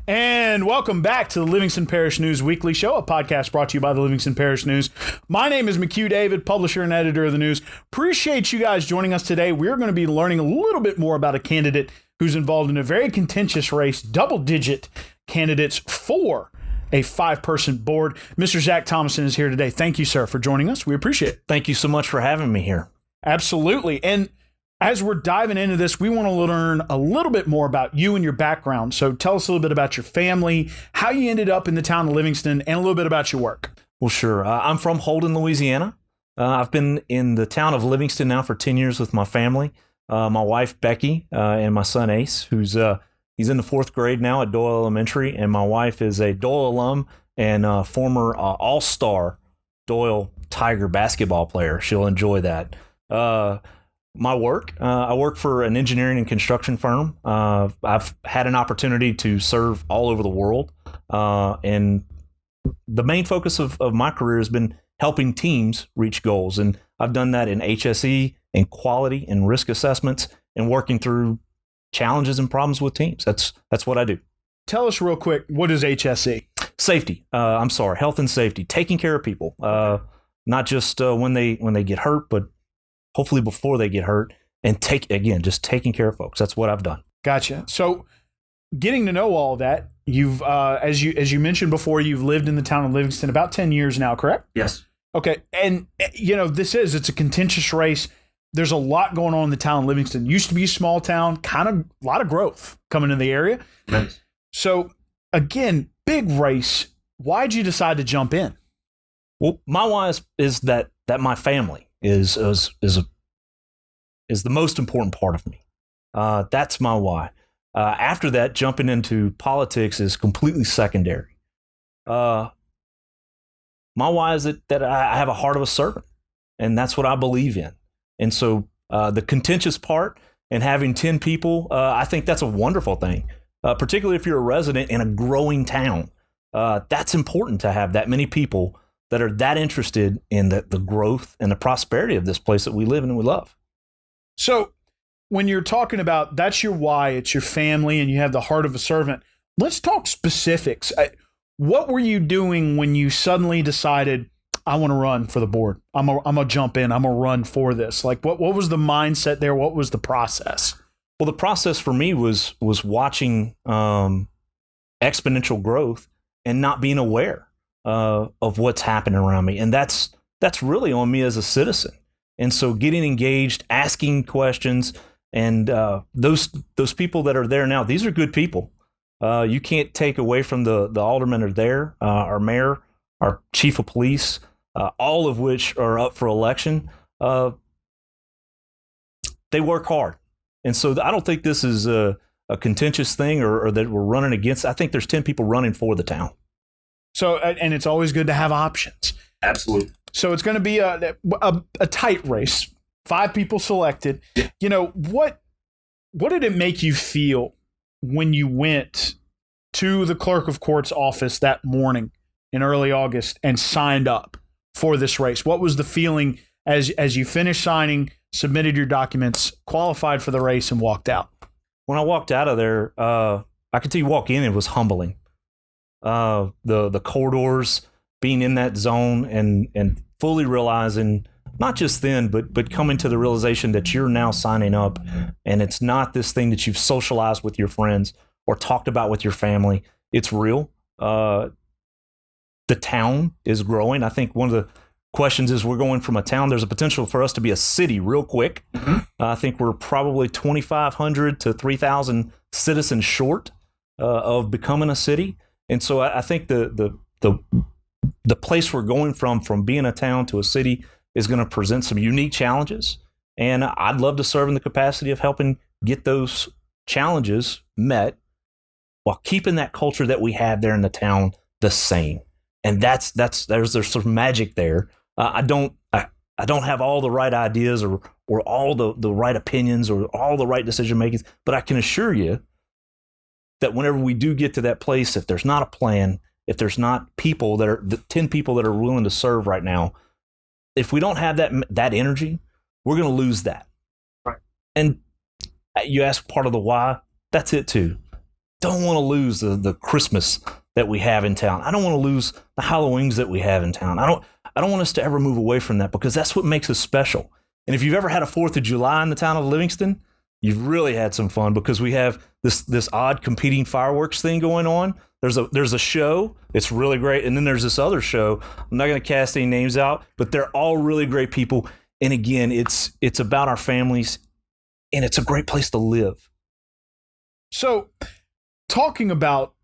And welcome back to the Livingston Parish News Weekly Show, a podcast brought to you by the Livingston Parish News. My name is McHugh David, publisher and editor of the news. Appreciate you guys joining us today. We're going to be learning a little bit more about a candidate who's involved in a very contentious race, double-digit candidates for a 5-person board. Mr. Zach Thomason is here today. Thank you, sir, for joining us. We appreciate it. Thank you so much for having me here. Absolutely. And as we're diving into this, we want to learn a little bit more about you and your background. So tell us a little bit about your family, how you ended up in the town of Livingston, and a little bit about your work. Well, sure. I'm from Holden, Louisiana. I've been in the town of Livingston now for 10 years with my family. My wife, Becky, and my son, Ace, who's he's in the 4th grade now at Doyle Elementary. And my wife is a Doyle alum and former all-star Doyle Tiger basketball player. She'll enjoy that. My work, I work for an engineering and construction firm. I've had an opportunity to serve all over the world. And the main focus of my career has been helping teams reach goals. And I've done that in HSE and quality and risk assessments and working through challenges and problems with teams. That's what I do. Tell us real quick, what is HSE? Safety. Health and safety, taking care of people, not just when they get hurt, but hopefully before they get hurt, and just taking care of folks. That's what I've done. Gotcha. So getting to know all that, you've, as you mentioned before, you've lived in the town of Livingston about 10 years now, correct? Yes. Okay. And, it's a contentious race. There's a lot going on in the town of Livingston. Used to be a small town, kind of a lot of growth coming in the area. Nice. So, again, big race. Why'd you decide to jump in? Well, my why is that my family is the most important part of me. That's my why. After that, jumping into politics is completely secondary. My why is that I have a heart of a servant, and that's what I believe in. And so the contentious part and having 10 people, I think that's a wonderful thing, particularly if you're a resident in a growing town. That's important to have that many people that are that interested in the growth and the prosperity of this place that we live in and we love. So when you're talking about that's your why, it's your family, and you have the heart of a servant, let's talk specifics. What were you doing when you suddenly decided, I want to run for the board? I'm gonna jump in. I'm gonna run for this. Like, what was the mindset there? What was the process? Well, the process for me was watching exponential growth and not being aware of what's happening around me. And that's really on me as a citizen. And so getting engaged, asking questions, and those people that are there now, these are good people. You can't take away from the aldermen are there, our mayor, our chief of police, all of which are up for election. They work hard. And so I don't think this is a contentious thing or that we're running against. I think there's 10 people running for the town. So, and it's always good to have options. Absolutely. So it's going to be a tight race. 5 people selected. What did it make you feel when you went to the clerk of court's office that morning in early August and signed up for this race? What was the feeling as you finished signing, submitted your documents, qualified for the race, and walked out? When I walked out of there, I could tell you walk in, it was humbling. The corridors, being in that zone and fully realizing, not just then, but coming to the realization that you're now signing up, and it's not this thing that you've socialized with your friends or talked about with your family. It's real. The town is growing. I think one of the questions is we're going from a town. There's a potential for us to be a city real quick. Mm-hmm. I think we're probably 2,500 to 3,000 citizens short of becoming a city. And so I think the place we're going from being a town to a city is going to present some unique challenges. And I'd love to serve in the capacity of helping get those challenges met while keeping that culture that we have there in the town the same. And there's some magic there. I don't have all the right ideas or all the right opinions or all the right decision makings, but I can assure you that whenever we do get to that place, if there's not a plan, if there's not people that are the 10 people that are willing to serve right now, if we don't have that energy, we're going to lose that. Right. And you ask part of the why, that's it too. don't want to lose the Christmas that we have in town. I don't want to lose the Halloweens that we have in town. I don't want us to ever move away from that, because that's what makes us special. And if you've ever had a 4th of July in the town of Livingston, you've really had some fun, because we have this odd competing fireworks thing going on. There's a show. It's really great. And then there's this other show. I'm not going to cast any names out, but they're all really great people. And again, it's about our families, and it's a great place to live. So talking about,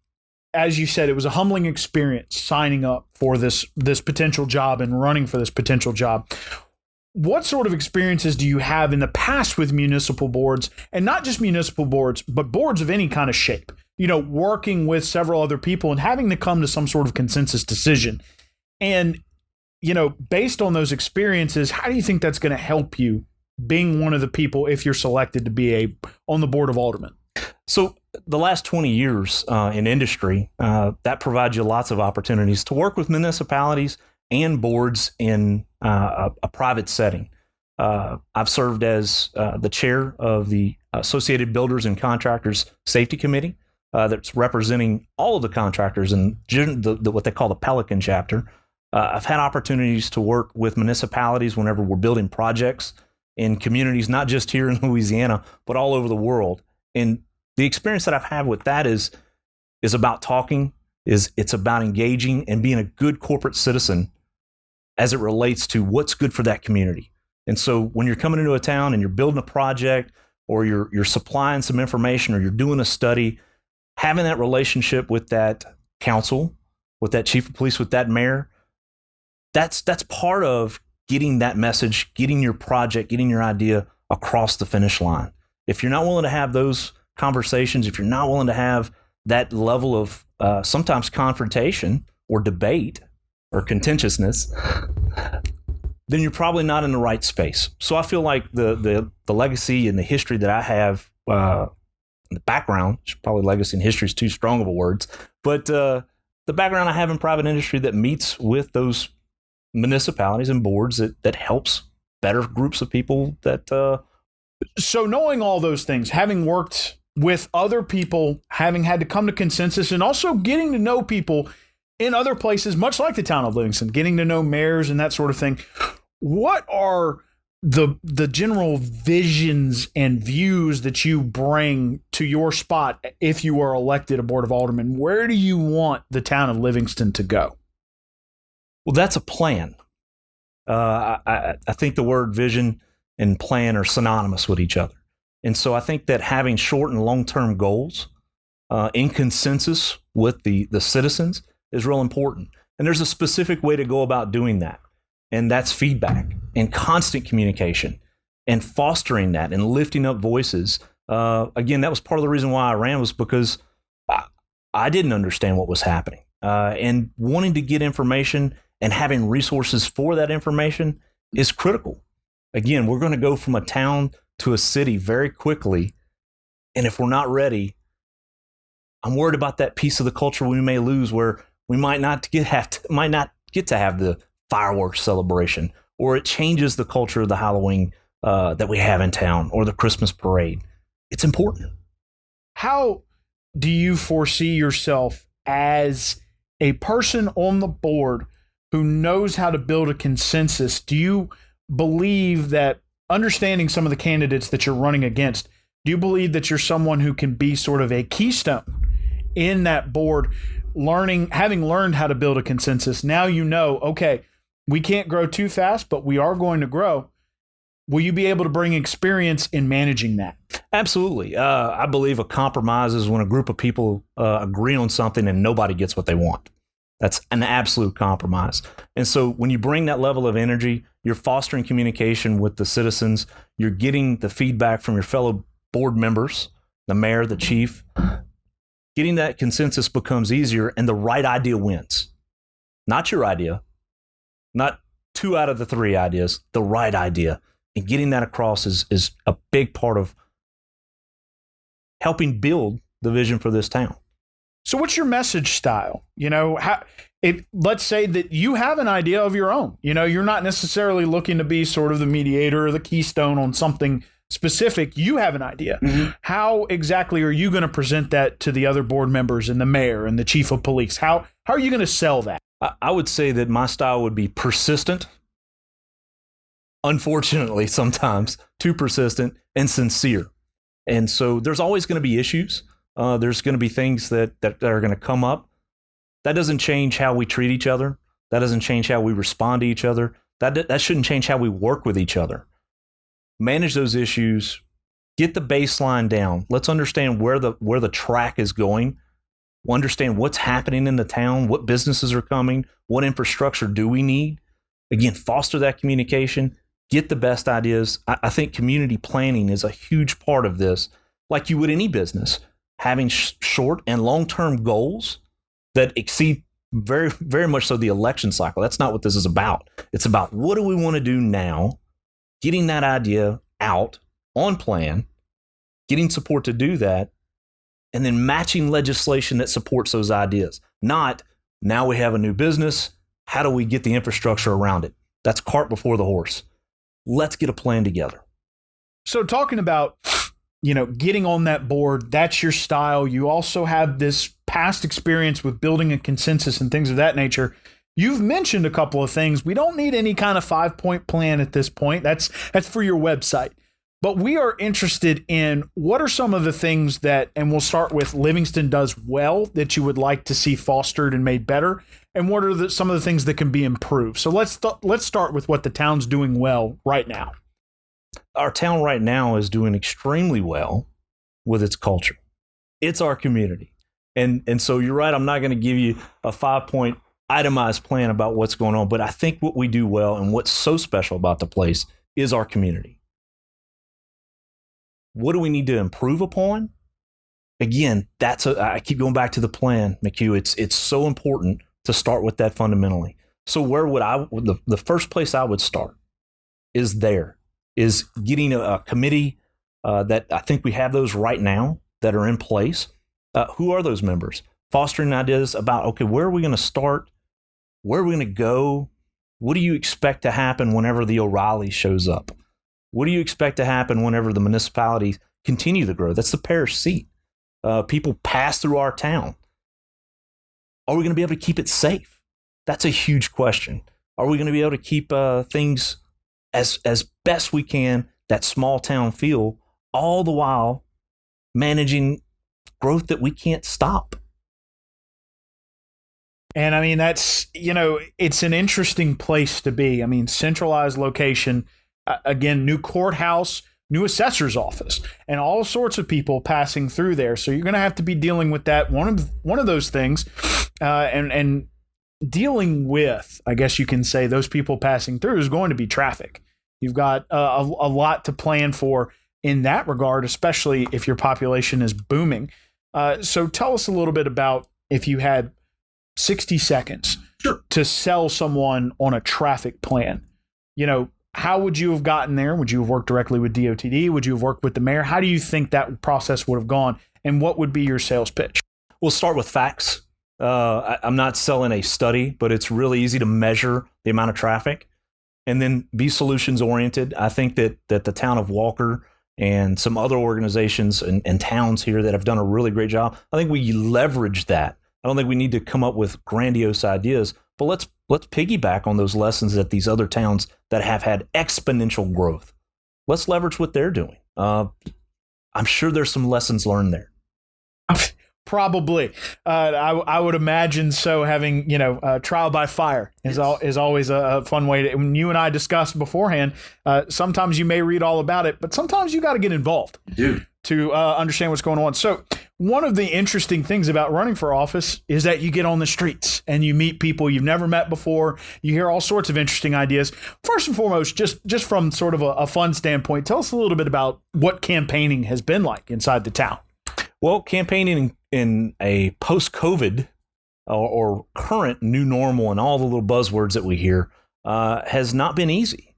as you said, it was a humbling experience signing up for this potential job and running for this potential job. What sort of experiences do you have in the past with municipal boards, and not just municipal boards, but boards of any kind of shape, working with several other people and having to come to some sort of consensus decision? And, based on those experiences, how do you think that's going to help you being one of the people if you're selected to be on the Board of Aldermen? So the last 20 years in industry, that provides you lots of opportunities to work with municipalities and boards in a private setting. I've served as the chair of the Associated Builders and Contractors Safety Committee that's representing all of the contractors in what they call the Pelican chapter. I've had opportunities to work with municipalities whenever we're building projects in communities, not just here in Louisiana, but all over the world. And the experience that I've had with that is about talking, it's about engaging and being a good corporate citizen as it relates to what's good for that community. And so when you're coming into a town and you're building a project, or you're supplying some information, or you're doing a study, having that relationship with that council, with that chief of police, with that mayor, that's part of getting that message, getting your project, getting your idea across the finish line. If you're not willing to have those conversations, if you're not willing to have that level of sometimes confrontation or debate or contentiousness, then you're probably not in the right space. So I feel like the legacy and the history that I have, the background, probably legacy and history is too strong of a words, but the background I have in private industry that meets with those municipalities and boards that helps better groups of people that. So knowing all those things, having worked with other people, having had to come to consensus, and also getting to know people in other places, much like the town of Livingston, getting to know mayors and that sort of thing, what are the general visions and views that you bring to your spot if you are elected a Board of Aldermen? Where do you want the town of Livingston to go? Well, that's a plan. I think the word vision and plan are synonymous with each other. And so I think that having short and long-term goals in consensus with the citizens is real important. And there's a specific way to go about doing that. And that's feedback and constant communication and fostering that and lifting up voices. Again, that was part of the reason why I ran, was because I didn't understand what was happening. And wanting to get information and having resources for that information is critical. Again, we're going to go from a town to a city very quickly. And if we're not ready, I'm worried about that piece of the culture we may lose, where we might not get to have the fireworks celebration, or it changes the culture of the Halloween that we have in town, or the Christmas parade. It's important. How do you foresee yourself as a person on the board who knows how to build a consensus? Do you believe that, understanding some of the candidates that you're running against, do you believe that you're someone who can be sort of a keystone in that board, having learned how to build a consensus? Now okay, we can't grow too fast, but we are going to grow. Will you be able to bring experience in managing that? Absolutely. I believe a compromise is when a group of people agree on something and nobody gets what they want. That's an absolute compromise. And so when you bring that level of energy, you're fostering communication with the citizens, you're getting the feedback from your fellow board members, the mayor, the chief. Getting that consensus becomes easier, and the right idea wins. Not your idea, not 2 out of the 3 ideas, the right idea. And getting that across is a big part of helping build the vision for this town. So what's your message style? Let's say that you have an idea of your own. You're not necessarily looking to be sort of the mediator or the keystone on something specific, you have an idea. Mm-hmm. How exactly are you going to present that to the other board members and the mayor and the chief of police? How are you going to sell that? I would say that my style would be persistent, unfortunately, sometimes too persistent, and sincere. And so there's always going to be issues. There's going to be things that are going to come up. That doesn't change how we treat each other. That doesn't change how we respond to each other. That shouldn't change how we work with each other. Manage those issues. Get the baseline down. Let's understand where the track is going. We'll understand what's happening in the town, what businesses are coming, what infrastructure do we need. Again, foster that communication. Get the best ideas. I think community planning is a huge part of this, like you would any business, having short and long-term goals that exceed very, very much so the election cycle. That's not what this is about. It's about what do we want to do now, getting that idea out on plan, getting support to do that, and then matching legislation that supports those ideas. Not now we have a new business. How do we get the infrastructure around it? That's cart before the horse. Let's get a plan together. So talking about, getting on that board, that's your style. You also have this past experience with building a consensus and things of that nature. You've mentioned a couple of things. We don't need any kind of 5-point plan at this point. That's for your website. But we are interested in what are some of the things that, and we'll start with Livingston does well that you would like to see fostered and made better, and what are some of the things that can be improved. So let's start with what the town's doing well right now. Our town right now is doing extremely well with its culture. It's our community. And so you're right, I'm not going to give you a 5-point itemized plan about what's going on, but I think what we do well and what's so special about the place is our community. What do we need to improve upon? Again, I keep going back to the plan, McHugh. It's so important to start with that fundamentally. So where would the first place I would start is getting a committee that I think we have those right now that are in place. Who are those members? Fostering ideas about, okay, where are we going to start? Where are we going to go? What do you expect to happen whenever the O'Reilly shows up? What do you expect to happen whenever the municipalities continue to grow? That's the parish seat. People pass through our town. Are we going to be able to keep it safe? That's a huge question. Are we going to be able to keep things as best we can, that small town feel, all the while managing growth that we can't stop? And I mean, that's, it's an interesting place to be. I mean, centralized location, again, new courthouse, new assessor's office, and all sorts of people passing through there. So you're going to have to be dealing with that. One of those things, and dealing with, I guess you can say, those people passing through is going to be traffic. You've got a lot to plan for in that regard, especially if your population is booming. So tell us a little bit about, if you had 60 seconds to sell someone on a traffic plan, how would you have gotten there? Would you have worked directly with DOTD? Would you have worked with the mayor? How do you think that process would have gone? And what would be your sales pitch? We'll start with facts. I'm not selling a study, but it's really easy to measure the amount of traffic and then be solutions oriented. I think that the town of Walker and some other organizations and towns here that have done a really great job, I think we leverage that. I don't think we need to come up with grandiose ideas, but let's piggyback on those lessons that these other towns that have had exponential growth. Let's leverage what they're doing. I'm sure there's some lessons learned there. Probably. I would imagine so. Having, trial by fire is always a fun way to, when you and I discussed beforehand, sometimes you may read all about it, but sometimes you got to get involved to understand what's going on. So one of the interesting things about running for office is that you get on the streets and you meet people you've never met before. You hear all sorts of interesting ideas. First and foremost, just from sort of a fun standpoint, tell us a little bit about what campaigning has been like inside the town. Well, campaigning in a post-COVID or current new normal and all the little buzzwords that we hear has not been easy.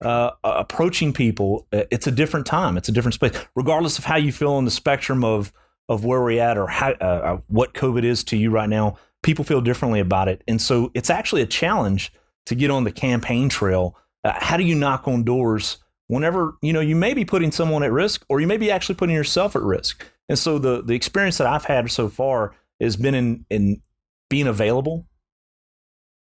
Approaching people, it's a different time. It's a different space. Regardless of how you feel on the spectrum of where we're at or how, what COVID is to you right now, people feel differently about it. And so it's actually a challenge to get on the campaign trail. How do you knock on doors whenever, you may be putting someone at risk, or you may be actually putting yourself at risk. And so the experience that I've had so far has been in being available,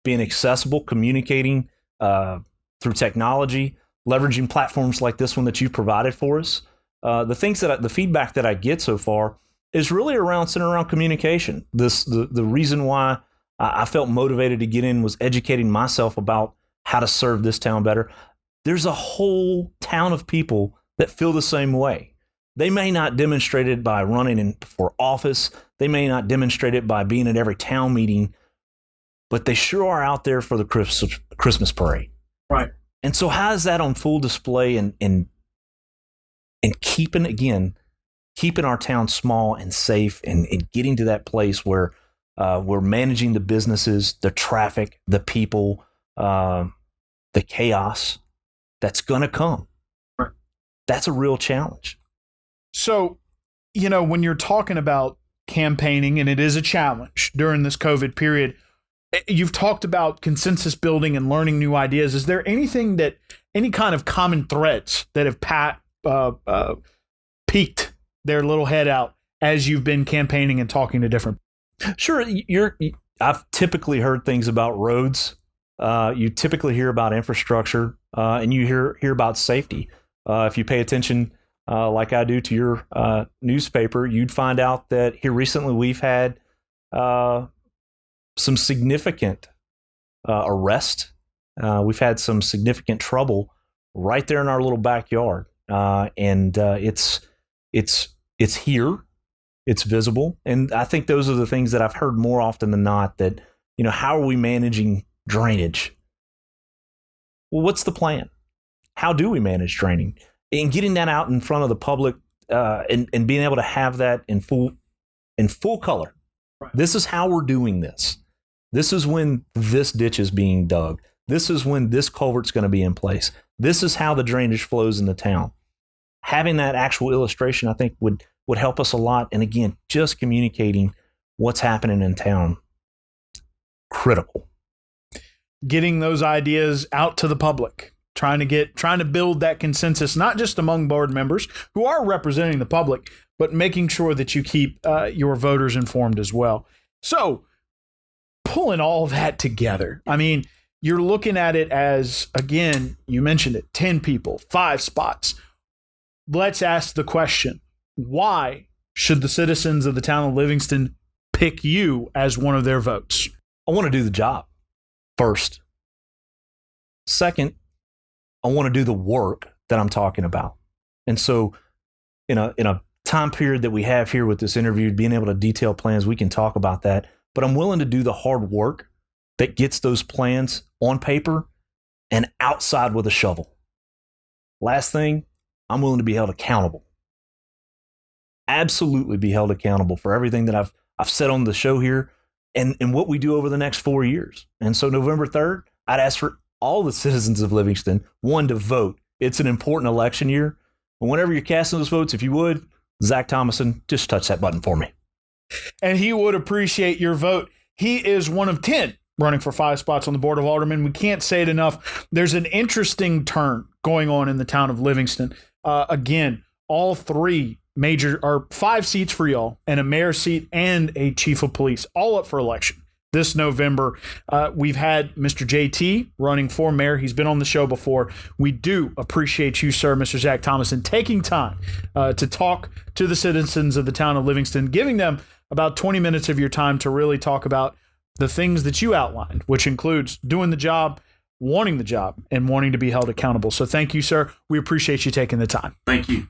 being accessible, communicating through technology, leveraging platforms like this one that you provided for us. The feedback that I get so far is really centered around communication. The reason why I felt motivated to get in was educating myself about how to serve this town better. There's a whole town of people that feel the same way. They may not demonstrate it by running for office. They may not demonstrate it by being at every town meeting, but they sure are out there for the Christmas parade. Right. And so how is that on full display and keeping our town small and safe and getting to that place where we're managing the businesses, the traffic, the people, the chaos that's going to come. Right. That's a real challenge. So, when you're talking about campaigning, and it is a challenge during this COVID period, you've talked about consensus building and learning new ideas. Is there any kind of common threads that have peeked their little head out as you've been campaigning and talking to different? Sure. I've typically heard things about roads. You typically hear about infrastructure, and you hear about safety. If you pay attention, like I do, to your newspaper, you'd find out that here recently we've had some significant arrest. We've had some significant trouble right there in our little backyard, and it's here. It's visible. And I think those are the things that I've heard more often than not, that, how are we managing drainage? Well, what's the plan? How do we manage draining? And getting that out in front of the public, and being able to have that in full color. Right. This is how we're doing this. This is when this ditch is being dug. This is when this culvert's going to be in place. This is how the drainage flows in the town. Having that actual illustration, I think, would help us a lot. And again, just communicating what's happening in town, critical. Getting those ideas out to the public, trying to build that consensus, not just among board members who are representing the public, but making sure that you keep your voters informed as well. So, pulling all that together, I mean, you're looking at it as, again, you mentioned it, 10 people, 5 spots. Let's ask the question, why should the citizens of the town of Livingston pick you as one of their votes? I want to do the job first. Second, I want to do the work that I'm talking about. And so in a time period that we have here with this interview, being able to detail plans, we can talk about that. But I'm willing to do the hard work that gets those plans on paper and outside with a shovel. Last thing, I'm willing to be held accountable. Absolutely be held accountable for everything that I've said on the show here and what we do over the next 4 years. And so November 3rd, I'd ask for all the citizens of Livingston, one, to vote. It's an important election year. And whenever you're casting those votes, if you would, Zach Thomason, just touch that button for me. And he would appreciate your vote. He is one of 10 running for 5 spots on the Board of Aldermen. We can't say it enough. There's an interesting turn going on in the town of Livingston. Again, all 3 major are 5 seats for y'all, and a mayor seat and a chief of police, all up for election this November. We've had Mr. JT running for mayor. He's been on the show before. We do appreciate you, sir, Mr. Zach Thomason, taking time to talk to the citizens of the town of Livingston, giving them about 20 minutes of your time to really talk about the things that you outlined, which includes doing the job, wanting the job, and wanting to be held accountable. So thank you, sir. We appreciate you taking the time. Thank you.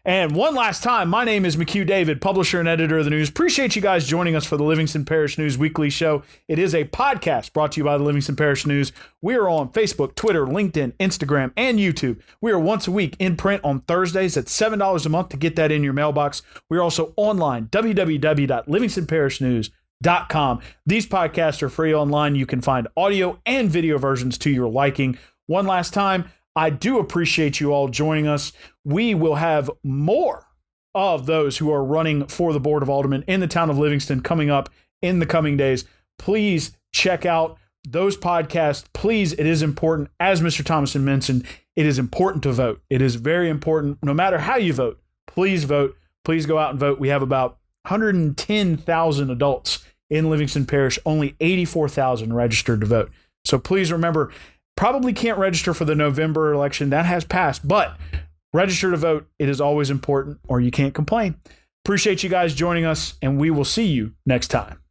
And one last time, my name is McHugh David, publisher and editor of the news. Appreciate you guys joining us for the Livingston Parish News Weekly Show. It is a podcast brought to you by the Livingston Parish News. We are on Facebook, Twitter, LinkedIn, Instagram, and YouTube. We are once a week in print on Thursdays at $7 a month to get that in your mailbox. We are also online, www.livingstonparishnews.com. These podcasts are free online. You can find audio and video versions to your liking. One last time, I do appreciate you all joining us. We will have more of those who are running for the Board of Aldermen in the town of Livingston coming up in the coming days. Please check out those podcasts, please, it is important. As Mr. Thomason mentioned, it is important to vote. It is very important. No matter how you vote, please vote. Please go out and vote. We have about 110,000 adults in Livingston Parish, only 84,000 registered to vote. So please remember, probably can't register for the November election. That has passed, but register to vote. It is always important, or you can't complain. Appreciate you guys joining us, and we will see you next time.